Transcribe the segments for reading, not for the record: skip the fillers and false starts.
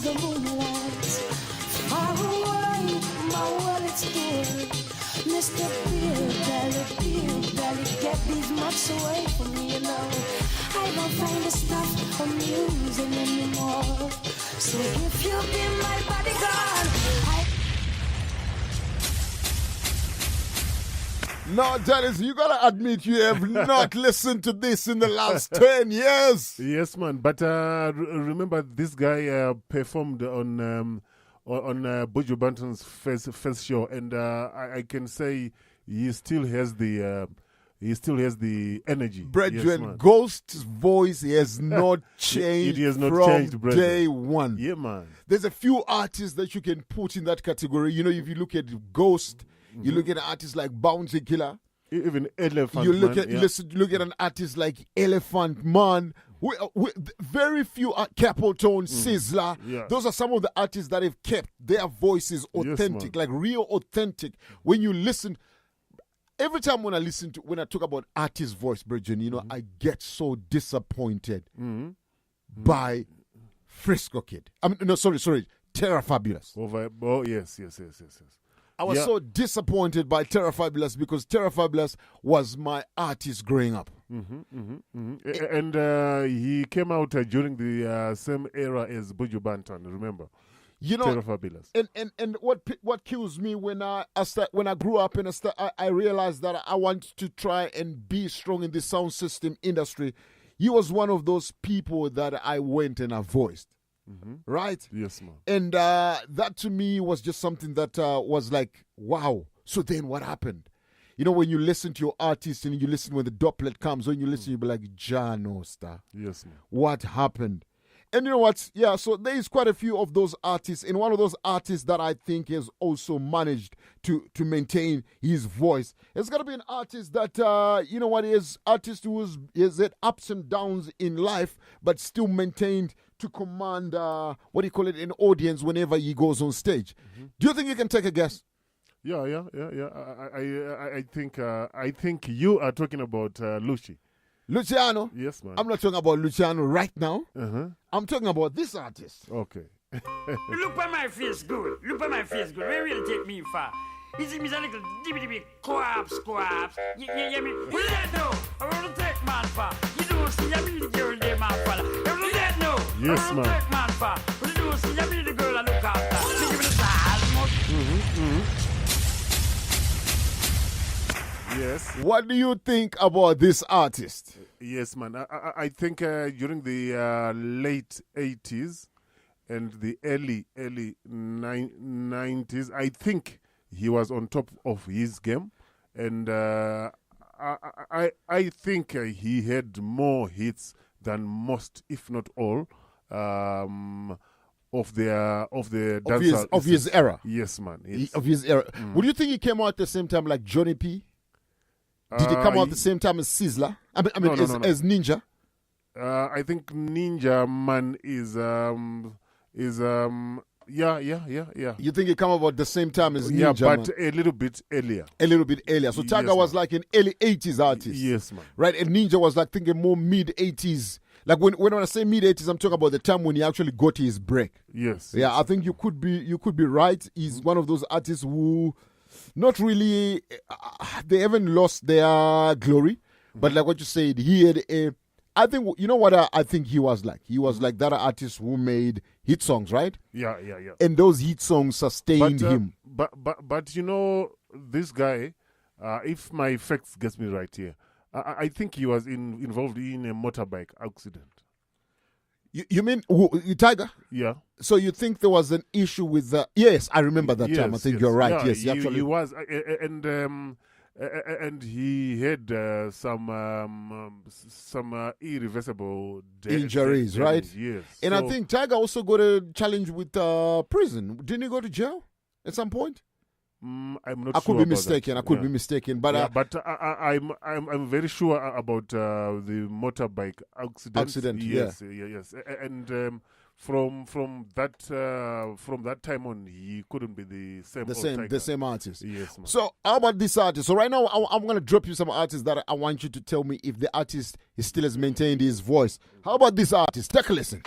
the moonlight. Far away, my world is good. Mr. Beer Belly, get these mucks away from me, you know. I don't find the stuff amusing anymore. So if you be my bodyguard, No, Dennis, you gotta admit you have not listened to this in the last 10 years. Yes, man. But remember, this guy performed on Buju Banton's first show, and I can say he still has the energy. Brethren, yes, Ghost's voice has not changed it has not from changed, brethren. day one. Yeah, man. There's a few artists that you can put in that category. You know, if you look at Ghost, you look at artists like Bounty Killer. Even Elephant You look Man, at yeah. look at an artist like Elephant Man. Very few Capleton, Sizzler. Yeah. Those are some of the artists that have kept their voices authentic, man. like real authentic. When you listen, every time when I talk about artist voice, Bridget, you know, I get so disappointed by Frisco Kid. I mean, no, sorry, Terra Fabulous. Oh, yes. I was so disappointed by Terra Fabulous because Terra Fabulous was my artist growing up. And he came out during the same era as Buju Banton, remember? You know, Terra Fabulous. And what kills me when I grew up and I realized that I want to try and be strong in the sound system industry. He was one of those people that I went and I voiced. Right? Yes, man. And that to me was just something that was like, wow. So then what happened? You know, when you listen to your artist and you listen when the doublet comes, when you listen, you'll be like, Jano Star. Yes, man. What happened? And you know what? Yeah, so there is quite a few of those artists. And one of those artists that I think has also managed to maintain his voice. It's got to be an artist that, you know what, is artist who has had ups and downs in life, but still maintained to command, an audience whenever he goes on stage. Do you think you can take a guess? Yeah. I think you are talking about Luciano? Yes, man. I'm not talking about Luciano right now. Uh-huh. I'm talking about this artist. Okay. Look at my face good. Where will it take me far? Is it me a little dibby quaps? Yeah, me. Who that know? I want to take man far. You don't see I mean the girl there, man fella. Who that know? Yes, I man. want to take man far. But you don't see I mean the girl I look after. Think of it as Yes. What do you think about this artist? Yes, man. I think during the late 80s and the early 90s, I think he was on top of his game. And I think he had more hits than most, if not all, of his era. Yes, man. Yes. Of his era. Would you think he came out at the same time like Johnny P? Did he come out at the same time as Sizzler? No. As Ninja? I think Ninja Man is yeah. You think he come out at the same time as Ninja? Yeah, but man? a little bit earlier. So Tiger was like an early 80s artist. Yes, man. Right, and Ninja was like thinking more mid 80s. Like when I say mid 80s, I'm talking about the time when he actually got his break. Yes. Yeah, I think you could be right. He's one of those artists who not really they haven't lost their glory, but like what you said, he had I think you know what I think he was like. He was like that artist who made hit songs, right? Yeah. And those hit songs sustained him. But you know, this guy, if my facts gets me right here, I think he was involved in a motorbike accident. You mean Tiger? Yeah. So you think there was an issue with the? Yes, I remember that time. I think you're right. Yeah, yes, actually, he was, and he had some irreversible injuries, right? Yes. And I think Tiger also got a challenge with prison. Didn't he go to jail at some point? I'm not I sure. Could be mistaken. I could be mistaken, but I'm very sure about the motorbike accident. Yes. And from that time on, he couldn't be the same artist. Yes, man. So how about this artist? So right now, I'm going to drop you some artists that I want you to tell me if the artist still has maintained his voice. How about this artist? Take a listen.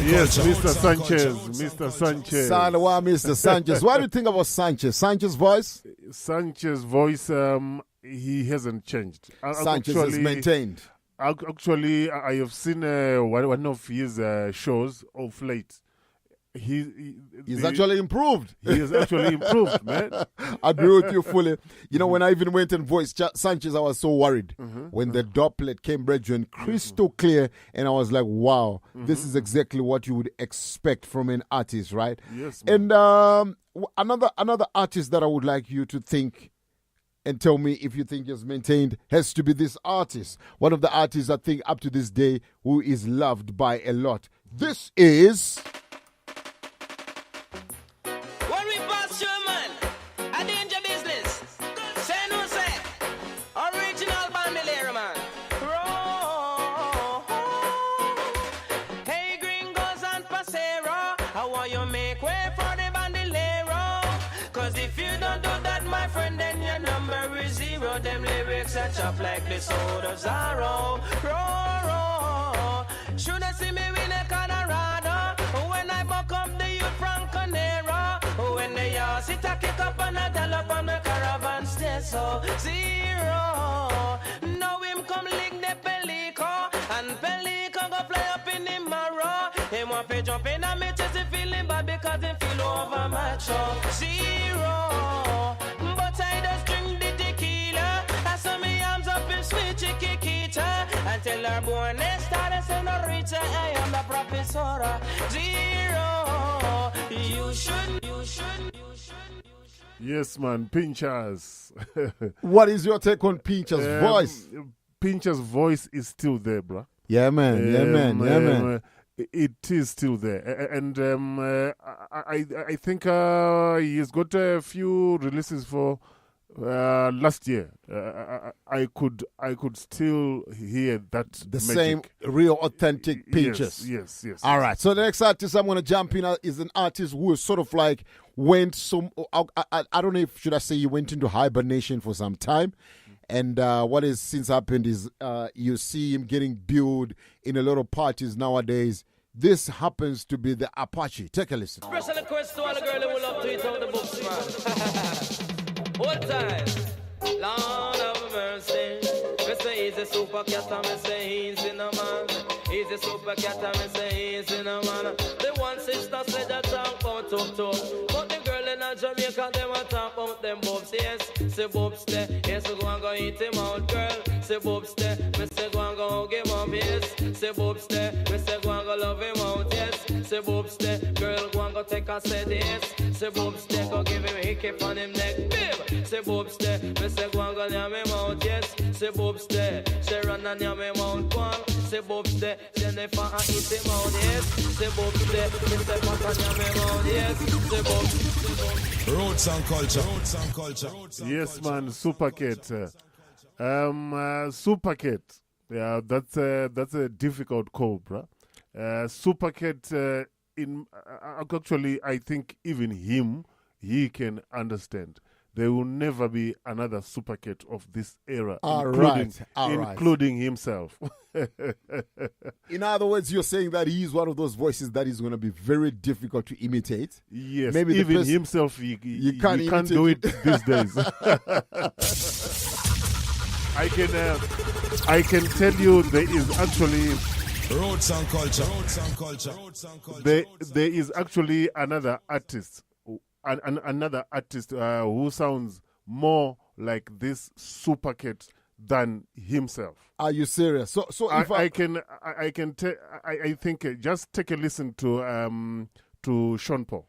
Yes, Mr. Sanchez. Mr. Sanchez. Salwa, Mr. Sanchez. What do you think about Sanchez? Sanchez's voice? Sanchez's voice, he hasn't changed. Sanchez is maintained. Actually, I have seen one of his shows of late. He's actually improved. He has actually improved, man. I agree with you fully. You know, when I even went and voiced Sanchez, I was so worried. When the doublet came, brethren, crystal clear, and I was like, wow, this is exactly what you would expect from an artist, right? Yes, man. And another artist that I would like you to think and tell me if you think he's maintained has to be this artist. One of the artists I think up to this day who is loved by a lot. This is... Them lyrics are chopped like the sword of Zorro. Should I see me win a Colorado? When I buck up the youth from Conero. When they all sit a kick up and a gallop on the caravan stay so zero. Now him come lick the Pelico, and Pelico go fly up in the marrow. Him want to jump in and me chest, he feeling bad because he feel over macho. Zero. But I just drink the tequila. I saw me arms up in sweet chiquita. Until our born started senorita, I am the professor. Zero. You should. Yes, man. Pinchers. What is your take on Pinchers' voice? Pinchers' voice is still there, bro. Yeah, man. It is still there, and I think he's got a few releases for last year. I could still hear that the magic. same real authentic Pinchers. Yes. All right. So the next artist I'm going to jump in is an artist who is sort of like went some. I don't know if should I say he went into hibernation for some time. And what has since happened is you see him getting billed in a lot of parties nowadays. This happens to be the Apache. Take a listen. Special request to all the girls who will love to eat out the books, man. What time? Lord of mercy. Me say he's a super cat and me say he's in a man. He's a super cat and me say he's in a man. The one sister said that talk about talk. But the girl in a Jamaica, them a talk about them bobs, yes. Say bobs there, yes, we go and go eat him out, girl. Say bobs there, me say go and go hug him up, yes. Say bobs there, me say go and go love him out, yes. Say bobs there, girl go and go take a set, yes. Say bobs there, go give him a hickey on him neck, bib. Say bobs there, me say go and go yam him out, yes. Say bobs there, she run and yam him out, one. Say bobs there, she never and eat him out, yes. Say bobs there, me say fat and yam him out, yes. Say bobs. Roots and culture. Yes, man. Super Cat. Super Cat. Yeah, that's a difficult call, bruh. Super Cat. Actually, I think even him, he can understand. There will never be another Super Cat of this era, including himself. In other words, you're saying that he is one of those voices that is going to be very difficult to imitate. Yes, maybe even himself, he can't do it these days. I can tell you there is actually Roots and culture. There is actually another artist, another artist who sounds more like this Super Cat than himself. Are you serious? So if I think just take a listen to Sean Paul.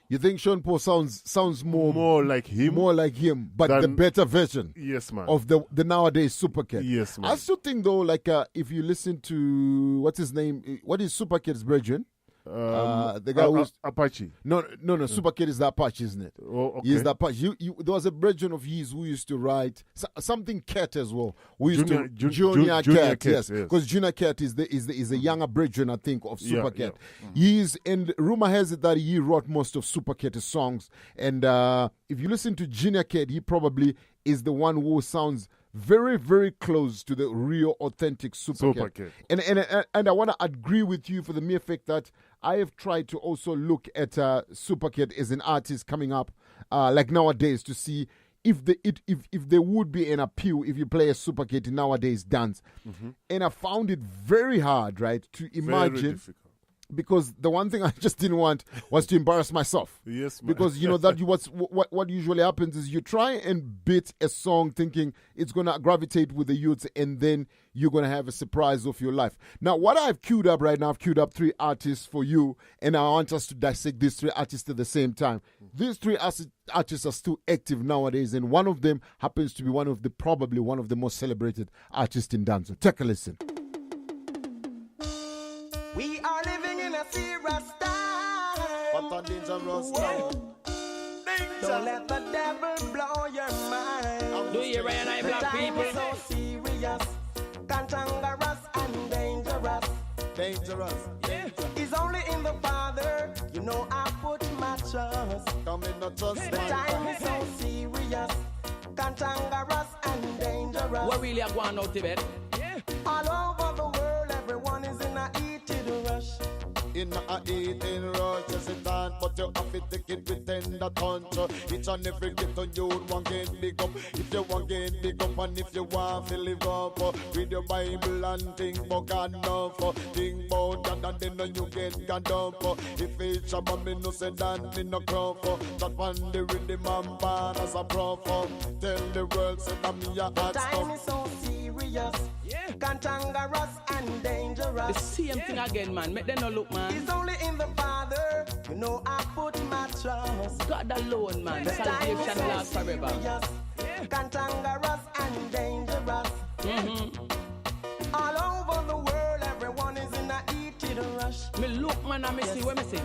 You think Sean Paul sounds more like him, but the better version, yes, man, of the nowadays Super Cat. Yes, man. I still think though, like if you listen to what's his name, what is Super Cat's version? The guy who's Apache. No. Super Cat is the Apache, isn't it? Oh, okay. He's the Apache. There was a version of his who used to write something Cat as well. Junior Cat, yes, because Junior Cat is a younger version, I think, of Super Cat. And rumor has it that he wrote most of Super Cat's songs. And if you listen to Junior Cat, he probably is the one who sounds very, very close to the real, authentic Super Cat. And I want to agree with you for the mere fact that I have tried to also look at Super Cat as an artist coming up, like nowadays, to see if there would be an appeal if you play a Super Cat in nowadays dance. Mm-hmm. And I found it very hard, right, to imagine. Very difficult. Because the one thing I just didn't want was to embarrass myself. Yes, man. Because you know that what usually happens is you try and beat a song thinking it's gonna gravitate with the youths, and then you're gonna have a surprise of your life. Now, what I've queued up right now, I've queued up 3 artists for you, and I want us to dissect these 3 artists at the same time. These 3 artists are still active nowadays, and one of them happens to be probably one of the most celebrated artists in dance. So take a listen. We are living in a serious time. But dangerous now. Don't let the devil blow your mind. Do you recognize black people? The time is so serious, cantankerous and dangerous. Dangerous. Yeah. It's only in the Father, you know I put my trust. The time is so serious, cantankerous and dangerous. What really are going out to bed? Yeah. All over the world, everyone is in a heated rush. In a eating rush, yes it on, but you have to take it with tender touch. Each and every ghetto you want get big up. If you want get big up and if you want to live up, read your Bible and think about God enough. Think about God and then you get God up. If it's a man, me no say that me no crop. That one the rhythm and band as a prof. Tell the world say that me a hot stuff. Time is so serious, cantankerous and dangerous. The same thing again, man. Make them no look, man. It's only in the Father, you know I put my trust. God alone, man. The salvation lasts forever. Cantankerous and dangerous. Mm-hmm. All over the world, everyone is in a heated rush. Me look, man, and me see what me say.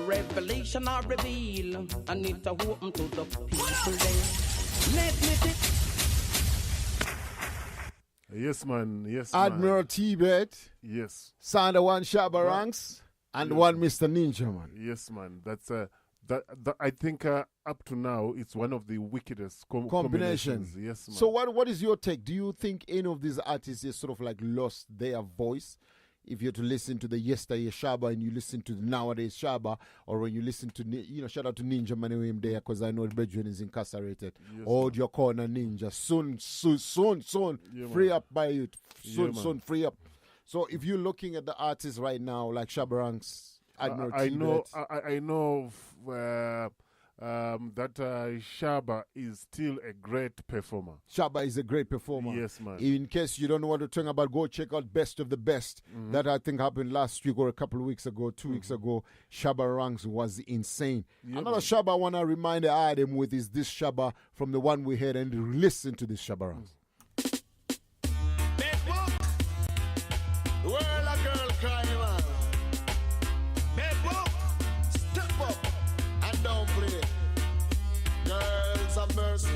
Revelation or reveal. I need to open to the people then. Let me take. Yes, man. Yes, Admiral man. T-Bet. Yes. Sanda one Shabba Ranks and one Mr. Ninja, man. Yes, man. That's that I think up to now it's one of the wickedest combinations. Yes, man. So what is your take? Do you think any of these artists has sort of like lost their voice? If you're to listen to the yesterday Shabba and you listen to the nowadays Shabba, or when you listen to, shout out to Ninja Manuim there because I know Bridget is incarcerated. Yes, hold your corner, Ninja. Soon. Yeah, free up by you. Soon, free up. So if you're looking at the artists right now, like Shabba Ranks, I know that Shabba is still a great performer. Shabba is a great performer. Yes, man. In case you don't know what we're talking about, go check out Best of the Best. Mm-hmm. That I think happened last week or a couple of weeks ago, 2 weeks ago. Shabba Ranks was insane. Yeah, another Shabba I want to remind Adam with is this Shabba from the one we heard, and listen to this Shabba Ranks. The world a girl crying out. Step up and don't play. Girls of mercy,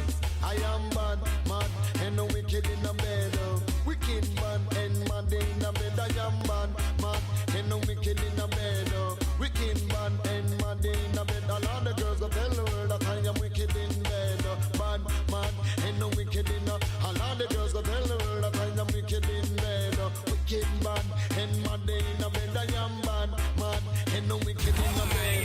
I am bad, mad, and no wicked in the bed. Wicked man and mad in the bed. I am bad, mad, and no wicked in the bed. Wicked man and mad in the bed. All of the girls will tell the world that I am wicked in bed. Bad, mad, and no wicked in the. All of the girls will tell the world that I am wicked in bed. Wicked man and mad in the bed. I am bad, mad, and no wicked in the bed.